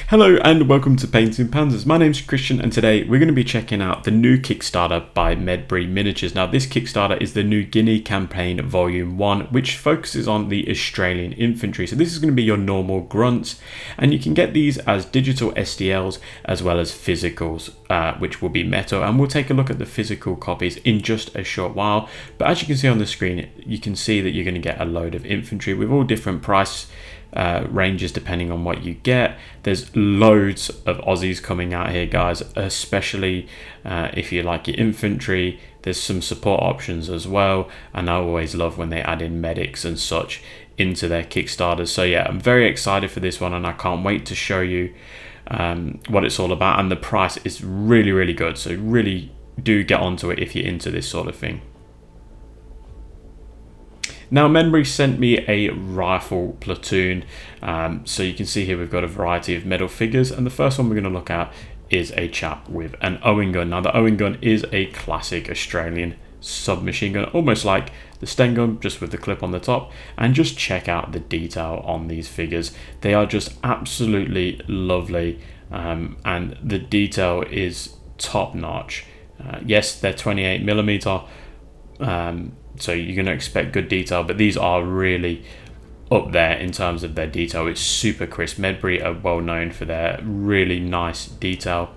Hello and welcome to Painting Panzers. My name's Christian and today we're going to be checking out the new Kickstarter by Medbury Miniatures. Now this Kickstarter is the New Guinea campaign volume 1, which focuses on the Australian Infantry. So this is going to be your normal grunts, and you can get these as digital STLs as well as physicals, which will be metal, and we'll take a look at the physical copies in just a short while. But as you can see on the screen, you can see that you're going to get a load of infantry with all different price ranges depending on what you get. There's loads of Aussies coming out here, guys, especially if you like your infantry. There's some support options as well, and I always love when they add in medics and such into their Kickstarters. So yeah, I'm very excited for this one, and I can't wait to show you what it's all about, and the price is really good, so really do get onto it if you're into this sort of thing. Now Medbury sent me a rifle platoon, so you can see here we've got a variety of metal figures, and the first one we're going to look at is a chap with an Owen gun. Now the Owen gun is a classic Australian submachine gun, almost like the Sten gun, just with the clip on the top. And just check out the detail on these figures. They are just absolutely lovely, and the detail is top notch. Yes, they're 28mm, so you're going to expect good detail, but these are really up there in terms of their detail. It's super crisp. Medbury are well known for their really nice detail.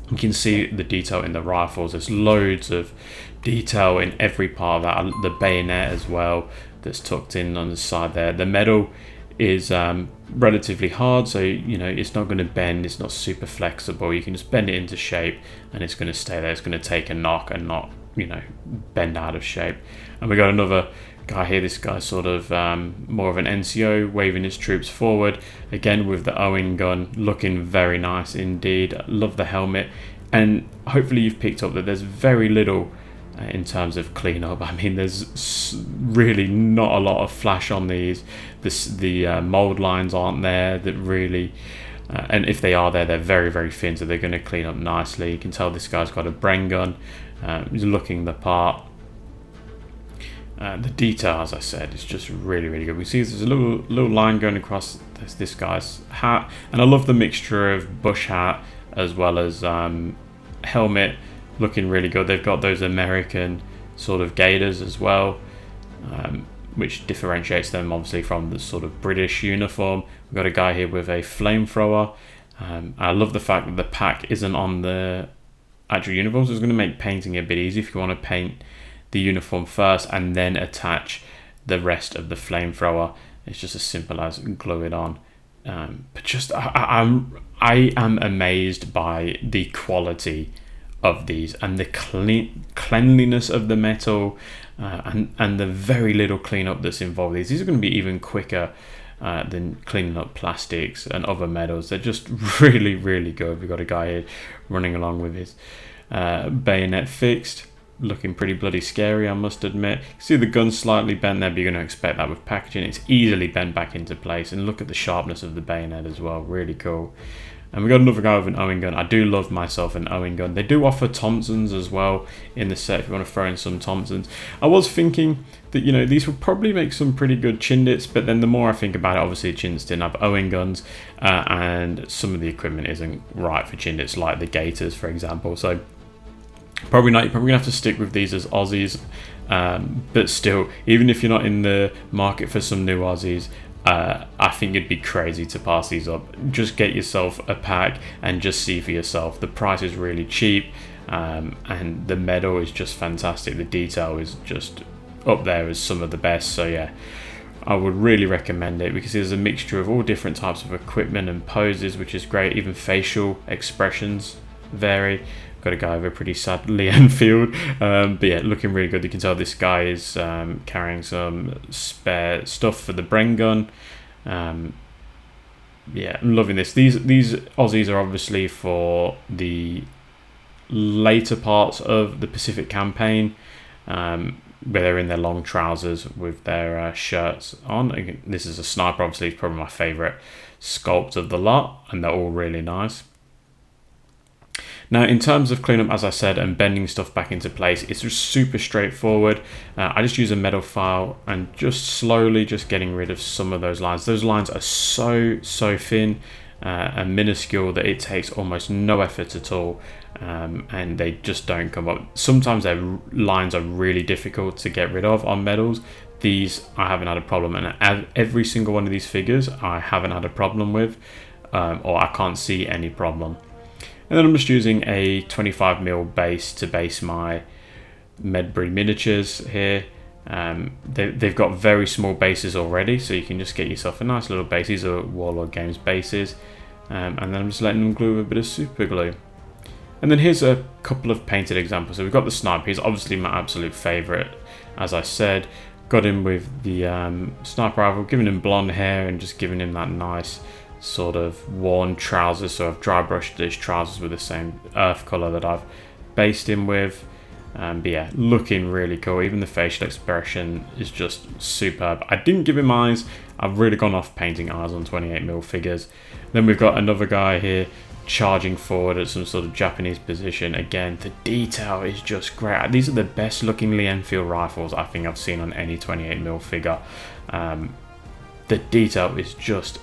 You can see the detail in the rifles. There's loads of detail in every part of that. The bayonet as well that's tucked in on the side there. The metal is relatively hard, so you know it's not going to bend. It's not super flexible. You can just bend it into shape and it's going to stay there. It's going to take a knock and not, you know, bend out of shape. And we got another guy here. This guy's sort of more of an NCO, waving his troops forward, again with the Owen gun, looking very nice indeed. I love the helmet, and hopefully you've picked up that there's very little in terms of cleanup. I mean, there's really not a lot of flash on these. The mold lines aren't there that really, and if they are there, they're very thin, so they're going to clean up nicely. You can tell this guy's got a Bren gun. He's looking the part. The detail, as I said, is just really good. We see there's a little line going across this guy's hat, and I love the mixture of bush hat as well as helmet, looking really good. They've got those American sort of gaiters as well, which differentiates them obviously from the sort of British uniform. We've got a guy here with a flamethrower. I love the fact that the pack isn't on the actual uniforms. It's going to make painting a bit easy if you want to paint the uniform first and then attach the rest of the flamethrower. It's just as simple as glue it on. But just I am amazed by the quality of these and the cleanliness of the metal, and the very little cleanup that's involved. These are going to be even quicker than cleaning up plastics and other metals. They're just really good. We've got a guy here running along with his bayonet fixed, looking pretty bloody scary, I must admit. You can see the gun slightly bent there, but you're going to expect that with packaging. It's easily bent back into place, and look at the sharpness of the bayonet as well. Really cool. And we got another guy with an Owen gun. I do love myself an Owen gun. They do offer Thompsons as well in the set if you want to throw in some Thompsons. I was thinking that, you know, these would probably make some pretty good Chindits, but then the more I think about it, obviously Chindits didn't have Owen guns, and some of the equipment isn't right for Chindits, like the gaiters, for example. So probably not. You're probably going to have to stick with these as Aussies, but still, even if you're not in the market for some new Aussies, I think it'd be crazy to pass these up. Just get yourself a pack and just see for yourself. The price is really cheap, and the metal is just fantastic. The detail is just up there as some of the best. So yeah, I would really recommend it, because there's a mixture of all different types of equipment and poses, which is great. Even facial expressions vary. Got a guy with a pretty sad Lee Enfield, but yeah, looking really good. You can tell this guy is carrying some spare stuff for the Bren gun. Yeah, I'm loving this. These Aussies are obviously for the later parts of the Pacific campaign, where they're in their long trousers with their shirts on. Again, this is a sniper, obviously. It's probably my favourite sculpt of the lot, and they're all really nice. Now, in terms of cleanup, as I said, and bending stuff back into place, it's just super straightforward. I just use a metal file and just slowly just getting rid of some of those lines. Those lines are so thin. and minuscule that it takes almost no effort at all, and they just don't come up. Sometimes their lines are really difficult to get rid of on medals. These I haven't had a problem, and every single one of these figures I haven't had a problem with, or I can't see any problem. And then I'm just using a 25mm base to base my Medbury Miniatures here. They've got very small bases already, so you can just get yourself a nice little base. These are Warlord Games bases, and then I'm just letting them glue with a bit of super glue. And then here's a couple of painted examples. So we've got the sniper. He's obviously my absolute favourite, as I said. Got him with the sniper rifle, giving him blonde hair and just giving him that nice sort of worn trousers. So I've dry brushed his trousers with the same earth colour that I've based him with. But yeah, looking really cool. Even the facial expression is just superb. I didn't give him eyes. I've really gone off painting eyes on 28mm figures. Then we've got another guy here charging forward at some sort of Japanese position. Again, the detail is just great. These are the best looking Lee Enfield rifles I think I've seen on any 28mm figure. The detail is just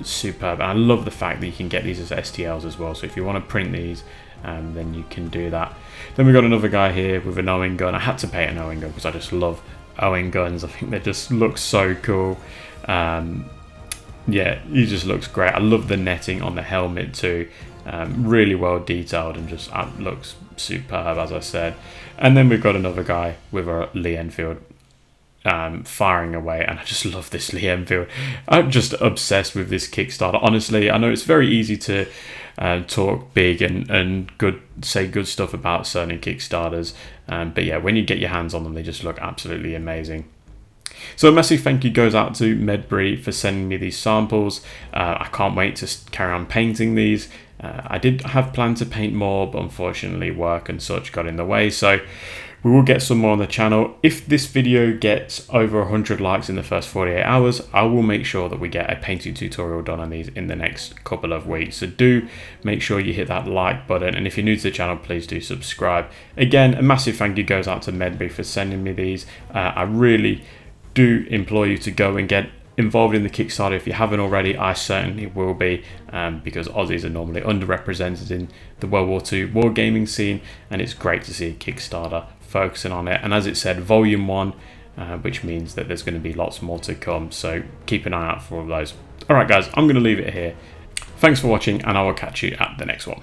superb, and I love the fact that you can get these as STLs as well. So if you want to print these, then you can do that. Then we've got another guy here with an Owen gun. I had to paint an Owen gun because I just love Owen guns. I think they just look so cool. Yeah, he just looks great. I love the netting on the helmet too. Really well detailed and just looks superb, as I said. And then we've got another guy with a Lee Enfield firing away, and I just love this Lee Enfield. I'm just obsessed with this Kickstarter. Honestly, I know it's very easy to talk big and say good stuff about certain Kickstarters, but yeah, when you get your hands on them, they just look absolutely amazing. So a massive thank you goes out to Medbury for sending me these samples. I can't wait to carry on painting these. I did have planned to paint more, but unfortunately work and such got in the way, so we will get some more on the channel. If this video gets over 100 likes in the first 48 hours, I will make sure that we get a painting tutorial done on these in the next couple of weeks. So do make sure you hit that like button, and if you're new to the channel, please do subscribe. Again, a massive thank you goes out to Medbury for sending me these. I really do implore you to go and get involved in the Kickstarter if you haven't already. I certainly will be, because Aussies are normally underrepresented in the World War II wargaming scene, and it's great to see a Kickstarter focusing on it. And as it said, volume 1, which means that there's going to be lots more to come, so keep an eye out for all of those. Alright guys, I'm going to leave it here. Thanks for watching, and I will catch you at the next one.